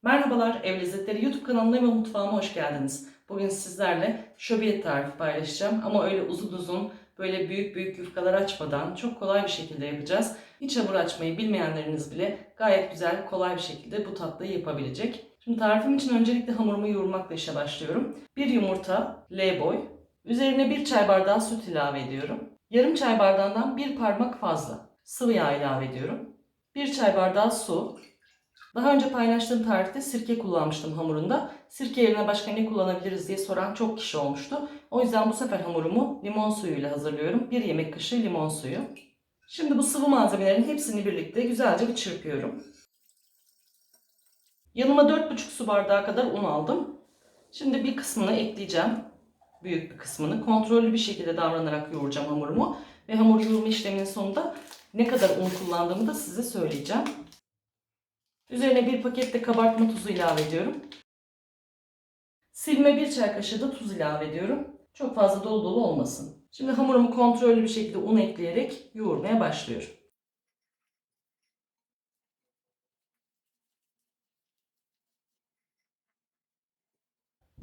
Merhabalar, Ev Lezzetleri YouTube kanalına ve mutfağıma hoş geldiniz. Bugün sizlerle şöbiyet tarifi paylaşacağım ama öyle uzun uzun, böyle büyük büyük yufkalar açmadan çok kolay bir şekilde yapacağız. Hiç hamur açmayı bilmeyenleriniz bile gayet güzel, kolay bir şekilde bu tatlıyı yapabilecek. Şimdi tarifim için öncelikle hamurumu yoğurmakla işe başlıyorum. Bir yumurta, L boy, üzerine bir çay bardağı süt ilave ediyorum. Yarım çay bardağından bir parmak fazla sıvı yağ ilave ediyorum. Bir çay bardağı su. Daha önce paylaştığım tarifte sirke kullanmıştım hamurunda. Sirke yerine başka ne kullanabiliriz diye soran çok kişi olmuştu. O yüzden bu sefer hamurumu limon suyuyla hazırlıyorum. 1 yemek kaşığı limon suyu. Şimdi bu sıvı malzemelerin hepsini birlikte güzelce bir çırpıyorum. Yanıma 4,5 su bardağı kadar un aldım. Şimdi bir kısmını ekleyeceğim. Büyük bir kısmını. Kontrollü bir şekilde davranarak yoğuracağım hamurumu. Ve hamur yoğurma işleminin sonunda ne kadar un kullandığımı da size söyleyeceğim. Üzerine bir paket de kabartma tuzu ilave ediyorum. Silme bir çay kaşığı da tuz ilave ediyorum. Çok fazla dolu dolu olmasın. Şimdi hamurumu kontrollü bir şekilde un ekleyerek yoğurmaya başlıyorum.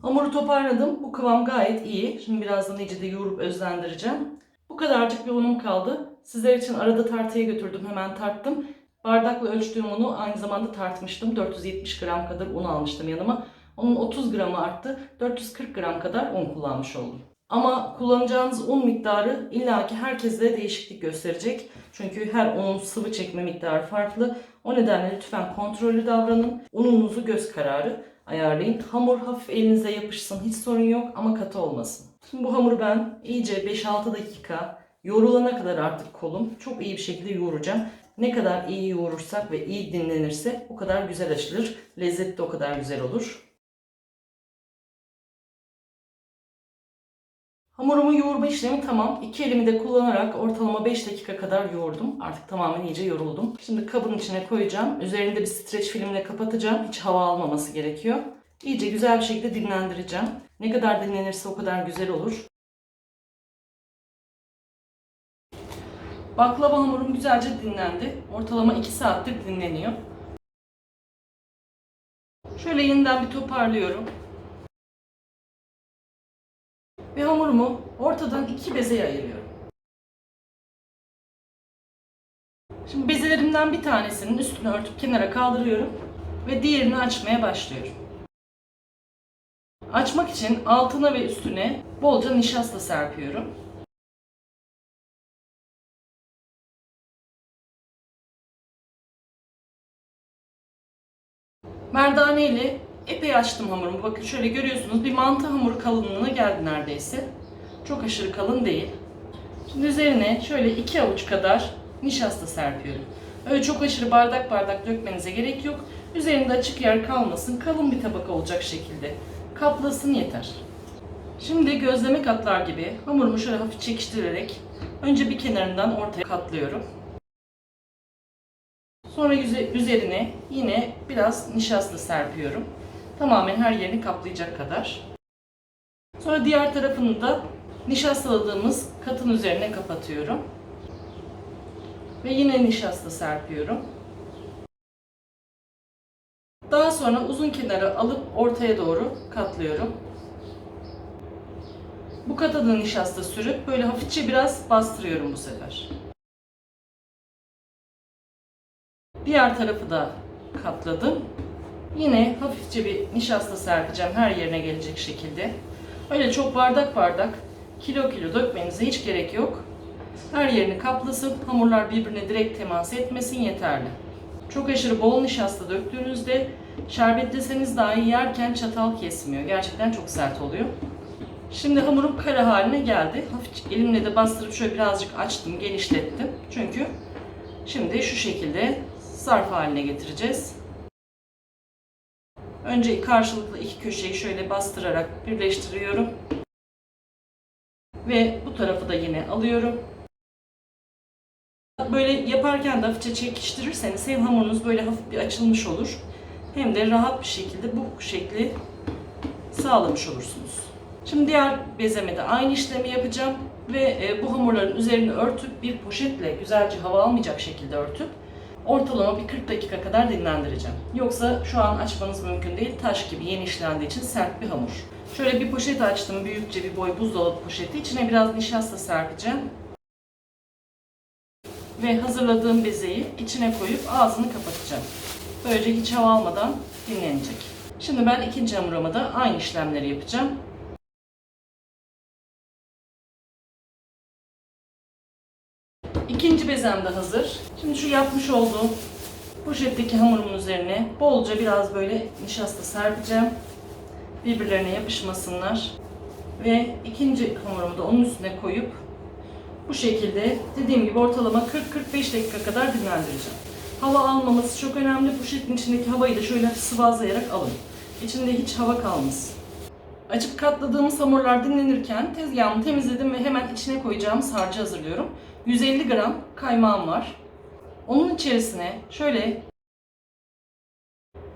Hamuru toparladım. Bu kıvam gayet iyi. Şimdi birazdan iyice de yoğurup özlendireceğim. Bu kadarcık bir unum kaldı. Sizler için arada tartıya götürdüm. Hemen tarttım. Bardakla ölçtüğüm unu aynı zamanda tartmıştım. 470 gram kadar un almıştım yanıma. Onun 30 gramı arttı. 440 gram kadar un kullanmış oldum. Ama kullanacağınız un miktarı illaki herkeste değişiklik gösterecek. Çünkü her unun sıvı çekme miktarı farklı. O nedenle lütfen kontrollü davranın. Ununuzu göz kararı ayarlayın. Hamur hafif elinize yapışsın, hiç sorun yok ama katı olmasın. Şimdi bu hamuru ben iyice 5-6 dakika yoğrulana kadar artık kolum çok iyi bir şekilde yoğuracağım. Ne kadar iyi yoğurursak ve iyi dinlenirse o kadar güzel açılır. Lezzet de o kadar güzel olur. Hamurumu yoğurma işlemi tamam. İki elimi de kullanarak ortalama 5 dakika kadar yoğurdum. Artık tamamen iyice yoruldum. Şimdi kabın içine koyacağım. Üzerinde bir streç filmle kapatacağım. Hiç hava almaması gerekiyor. İyice güzel bir şekilde dinlendireceğim. Ne kadar dinlenirse o kadar güzel olur. Baklava hamurum güzelce dinlendi. Ortalama 2 saattir dinleniyor. Şöyle yeniden bir toparlıyorum. Ve hamurumu ortadan 2 bezeye ayırıyorum. Şimdi bezelerimden bir tanesinin üstünü örtüp kenara kaldırıyorum ve diğerini açmaya başlıyorum. Açmak için altına ve üstüne bolca nişasta serpiyorum. Merdane ile epey açtım hamurumu. Bakın şöyle görüyorsunuz, bir mantı hamuru kalınlığına geldi neredeyse. Çok aşırı kalın değil. Şimdi üzerine şöyle 2 avuç kadar nişasta serpiyorum. Öyle çok aşırı bardak bardak dökmenize gerek yok. Üzerinde açık yer kalmasın. Kalın bir tabaka olacak şekilde kaplasın yeter. Şimdi gözleme katlar gibi hamurumu şöyle hafif çekiştirerek önce bir kenarından ortaya katlıyorum. Sonra üzerine yine biraz nişasta serpiyorum. Tamamen her yerini kaplayacak kadar. Sonra diğer tarafını da nişastaladığımız katın üzerine kapatıyorum. Ve yine nişasta serpiyorum. Daha sonra uzun kenarı alıp ortaya doğru katlıyorum. Bu kata da nişasta sürüp böyle hafifçe biraz bastırıyorum bu sefer. Diğer tarafı da katladım. Yine hafifçe bir nişasta serpeceğim her yerine gelecek şekilde. Öyle çok bardak bardak, kilo kilo dökmenize hiç gerek yok. Her yerini kaplasın, hamurlar birbirine direkt temas etmesin yeterli. Çok aşırı bol nişasta döktüğünüzde şerbetleseniz dahi yerken çatal kesmiyor. Gerçekten çok sert oluyor. Şimdi hamurum kare haline geldi. Hafif elimle de bastırıp şöyle birazcık açtım, genişlettim. Çünkü şimdi şu şekilde zarf haline getireceğiz. Önce karşılıklı iki köşeyi şöyle bastırarak birleştiriyorum. Ve bu tarafı da yine alıyorum. Böyle yaparken de hafifçe çekiştirirseniz hem hamurunuz böyle hafif bir açılmış olur. Hem de rahat bir şekilde bu şekli sağlamış olursunuz. Şimdi diğer bezeme de aynı işlemi yapacağım. Ve bu hamurların üzerini örtüp bir poşetle güzelce hava almayacak şekilde örtüp Ortalama bir 40 dakika kadar dinlendireceğim. Yoksa şu an açmanız mümkün değil. Taş gibi yeni işlendiği için sert bir hamur. Şöyle bir poşet açtım. Büyükçe bir boy buzdolabı poşeti. İçine biraz nişasta serpeceğim. Ve hazırladığım bezeyi içine koyup ağzını kapatacağım. Böylece hiç hava almadan dinlenecek. Şimdi ben ikinci hamuruma da aynı işlemleri yapacağım. İkinci bezem de hazır. Şimdi şu yapmış olduğum poşetteki hamurumun üzerine bolca biraz böyle nişasta serpeceğim. Birbirlerine yapışmasınlar. Ve ikinci hamurumu da onun üstüne koyup bu şekilde dediğim gibi ortalama 40-45 dakika kadar dinlendireceğim. Hava almaması çok önemli. Poşetin içindeki havayı da şöyle sıvazlayarak alın. İçinde hiç hava kalmasın. Açıp katladığımız hamurlar dinlenirken tezgahımı temizledim ve hemen içine koyacağımız harcı hazırlıyorum. 150 gram kaymağım var. Onun içerisine şöyle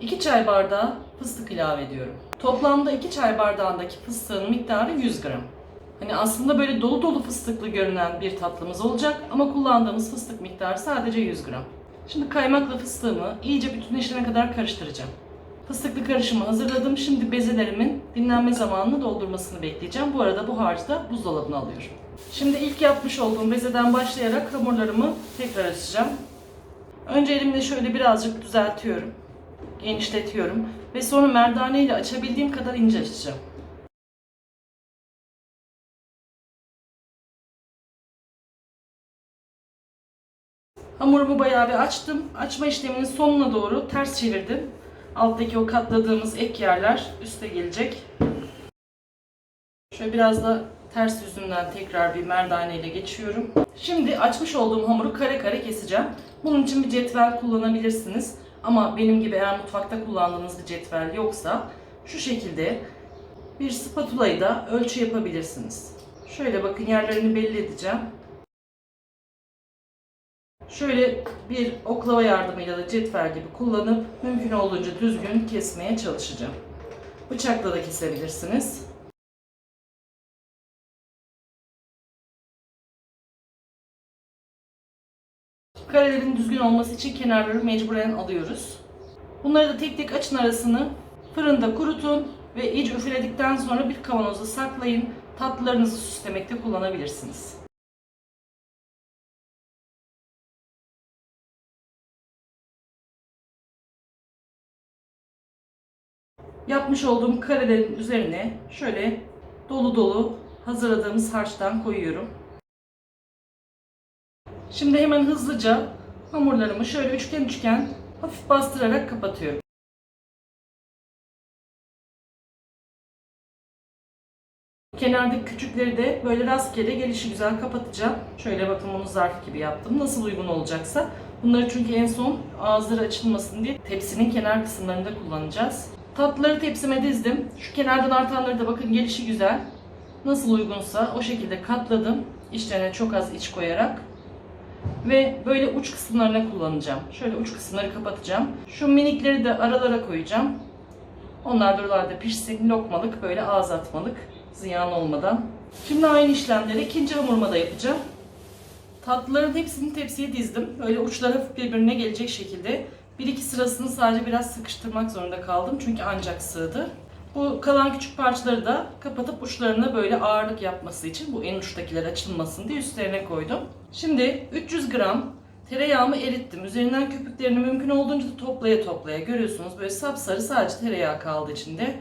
2 çay bardağı fıstık ilave ediyorum. Toplamda 2 çay bardağındaki fıstığın miktarı 100 gram. Hani aslında böyle dolu dolu fıstıklı görünen bir tatlımız olacak ama kullandığımız fıstık miktarı sadece 100 gram. Şimdi kaymakla fıstığımı iyice bütünleşene kadar karıştıracağım. Fıstıklı karışımı hazırladım. Şimdi bezelerimin dinlenme zamanını doldurmasını bekleyeceğim. Bu arada bu harcı da buzdolabına alıyorum. Şimdi ilk yapmış olduğum bezeden başlayarak hamurlarımı tekrar açacağım. Önce elimle şöyle birazcık düzeltiyorum. Genişletiyorum ve sonra merdane ile açabildiğim kadar ince açacağım. Hamurumu bayağı bir açtım. Açma işleminin sonuna doğru ters çevirdim. Alttaki o katladığımız ek yerler üste gelecek. Şöyle biraz da ters yüzünden tekrar bir merdane ile geçiyorum. Şimdi açmış olduğum hamuru kare kare keseceğim. Bunun için bir cetvel kullanabilirsiniz. Ama benim gibi eğer mutfakta kullandığınız bir cetvel yoksa şu şekilde bir spatulayı da ölçü yapabilirsiniz. Şöyle bakın yerlerini belli edeceğim. Şöyle bir oklava yardımıyla da cetvel gibi kullanıp mümkün olduğunca düzgün kesmeye çalışacağım. Bıçakla da kesebilirsiniz. Karelerin düzgün olması için kenarları mecburen alıyoruz. Bunları da tek tek açın arasını, fırında kurutun ve iyice üfledikten sonra bir kavanozda saklayın. Tatlılarınızı süslemekte kullanabilirsiniz. Yapmış olduğum karelerin üzerine şöyle dolu dolu hazırladığımız harçtan koyuyorum. Şimdi hemen hızlıca hamurlarımı şöyle üçgen üçgen hafif bastırarak kapatıyorum. Kenardaki küçükleri de böyle rastgele gelişigüzel kapatacağım. Şöyle bakın bunu zarf gibi yaptım. Nasıl uygun olacaksa. Bunları çünkü en son ağızları açılmasın diye tepsinin kenar kısımlarında kullanacağız. Tatlıları tepsime dizdim. Şu kenardan artanları da bakın gelişigüzel. Nasıl uygunsa o şekilde katladım. İçlerine çok az iç koyarak. Ve böyle uç kısımlarına kullanacağım. Şöyle uç kısımları kapatacağım. Şu minikleri de aralara koyacağım. Onlar da oralarda pişsin, lokmalık, böyle ağız atmalık, ziyan olmadan. Şimdi aynı işlemleri ikinci hamuruma da yapacağım. Tatlıların hepsini tepsiye dizdim. Böyle uçları hafif birbirine gelecek şekilde. Bir iki sırasını sadece biraz sıkıştırmak zorunda kaldım. Çünkü ancak sığdı. Bu kalan küçük parçaları da kapatıp uçlarına böyle ağırlık yapması için bu en uçtakiler açılmasın diye üstlerine koydum. Şimdi 300 gram tereyağımı erittim. Üzerinden köpüklerini mümkün olduğunca da toplaya toplaya görüyorsunuz. Böyle sapsarı sadece tereyağı kaldı içinde.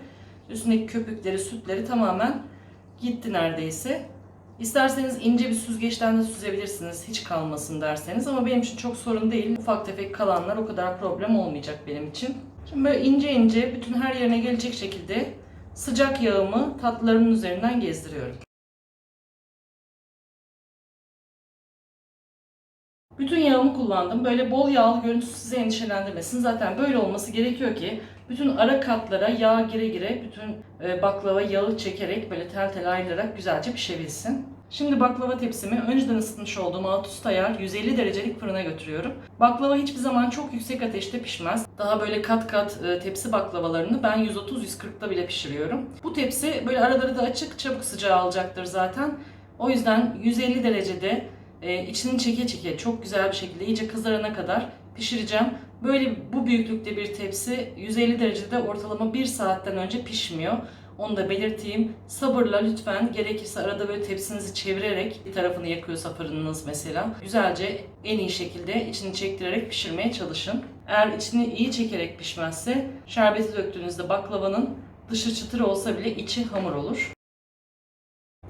Üstündeki köpükleri, sütleri tamamen gitti neredeyse. İsterseniz ince bir süzgeçten de süzebilirsiniz hiç kalmasın derseniz ama benim için çok sorun değil. Ufak tefek kalanlar o kadar problem olmayacak benim için. Şimdi böyle ince ince bütün her yerine gelecek şekilde sıcak yağımı tatlılarımın üzerinden gezdiriyorum. Bütün yağımı kullandım. Böyle bol yağlı görüntüsü sizi endişelendirmesin. Zaten böyle olması gerekiyor ki bütün ara katlara yağ gire gire bütün baklava yağı çekerek böyle tel tel ayrılarak güzelce pişebilsin. Şimdi baklava tepsimi önceden ısıtmış olduğum alt üst ayar 150 derecelik fırına götürüyorum. Baklava hiçbir zaman çok yüksek ateşte pişmez. Daha böyle kat kat tepsi baklavalarını ben 130-140'da bile pişiriyorum. Bu tepsi böyle araları da açık, çabuk sıcağı alacaktır zaten. O yüzden 150 derecede içini çeke çeke çok güzel bir şekilde iyice kızarana kadar pişireceğim. Böyle bu büyüklükte bir tepsi 150 derecede ortalama 1 saatten önce pişmiyor. Onu da belirteyim. Sabırla lütfen, gerekirse arada böyle tepsinizi çevirerek, bir tarafını yakıyorsa fırınınız mesela, güzelce en iyi şekilde içini çektirerek pişirmeye çalışın. Eğer içini iyi çekerek pişmezse şerbeti döktüğünüzde baklavanın dışı çıtır olsa bile içi hamur olur.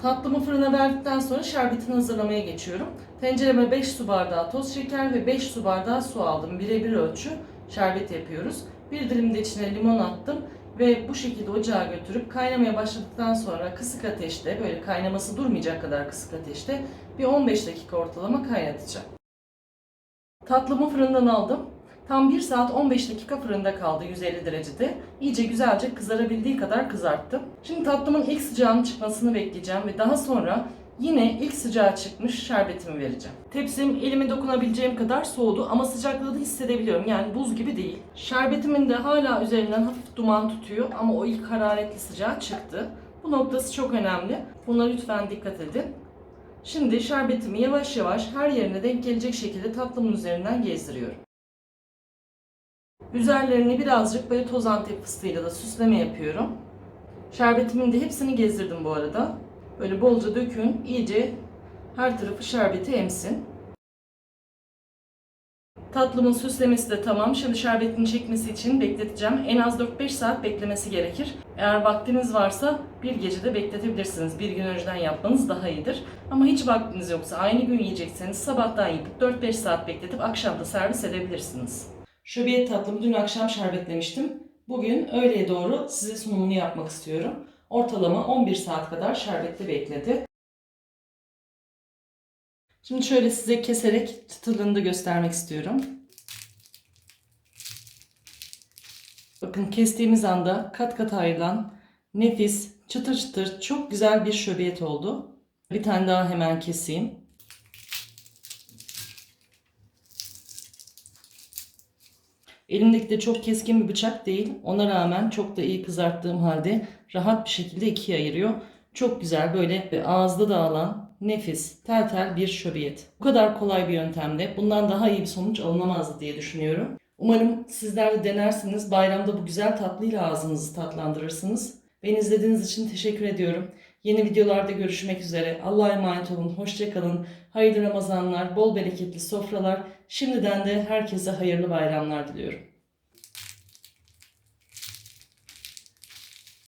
Tatlımı fırına verdikten sonra şerbetini hazırlamaya geçiyorum. Tencereme 5 su bardağı toz şeker ve 5 su bardağı su aldım. Birebir ölçü şerbet yapıyoruz. Bir dilim de içine limon attım ve bu şekilde ocağa götürüp kaynamaya başladıktan sonra kısık ateşte, böyle kaynaması durmayacak kadar kısık ateşte bir 15 dakika ortalama kaynatacağım. Tatlımı fırından aldım. Tam 1 saat 15 dakika fırında kaldı 150 derecede. İyice güzelce kızarabildiği kadar kızarttım. Şimdi tatlımın ilk sıcağının çıkmasını bekleyeceğim ve daha sonra yine ilk sıcağı çıkmış şerbetimi vereceğim. Tepsim elime dokunabileceğim kadar soğudu ama sıcaklığı da hissedebiliyorum. Yani buz gibi değil. Şerbetimin de hala üzerinden hafif duman tutuyor ama o ilk hararetli sıcağı çıktı. Bu noktası çok önemli. Buna lütfen dikkat edin. Şimdi şerbetimi yavaş yavaş her yerine denk gelecek şekilde tatlımın üzerinden gezdiriyorum. Üzerlerini birazcık böyle toz antep fıstığıyla da süsleme yapıyorum. Şerbetimin de hepsini gezdirdim bu arada. Böyle bolca dökün, iyice her tarafı şerbeti emsin. Tatlımın süslemesi de tamam. Şimdi şerbetini çekmesi için bekleteceğim. En az 4-5 saat beklemesi gerekir. Eğer vaktiniz varsa bir gecede bekletebilirsiniz. Bir gün önceden yapmanız daha iyidir. Ama hiç vaktiniz yoksa, aynı gün yiyecekseniz sabahtan yapıp 4-5 saat bekletip akşam da servis edebilirsiniz. Şöbiyet tatlımı dün akşam şerbetlemiştim. Bugün öğleye doğru size sunumunu yapmak istiyorum. Ortalama 11 saat kadar şerbette bekledi. Şimdi şöyle size keserek çıtırlığını da göstermek istiyorum. Bakın, kestiğimiz anda kat kat ayrılan nefis, çıtır çıtır çok güzel bir şöbiyet oldu. Bir tane daha hemen keseyim. Elimdeki de çok keskin bir bıçak değil. Ona rağmen çok da iyi kızarttığım halde rahat bir şekilde ikiye ayırıyor. Çok güzel, böyle ağızda dağılan nefis, tel tel bir şöbiyet. Bu kadar kolay bir yöntemle bundan daha iyi bir sonuç alınamazdı diye düşünüyorum. Umarım sizler de denersiniz. Bayramda bu güzel tatlıyla ağzınızı tatlandırırsınız. Beni izlediğiniz için teşekkür ediyorum. Yeni videolarda görüşmek üzere. Allah'a emanet olun. Hoşça kalın. Hayırlı Ramazanlar, bol bereketli sofralar. Şimdiden de herkese hayırlı bayramlar diliyorum.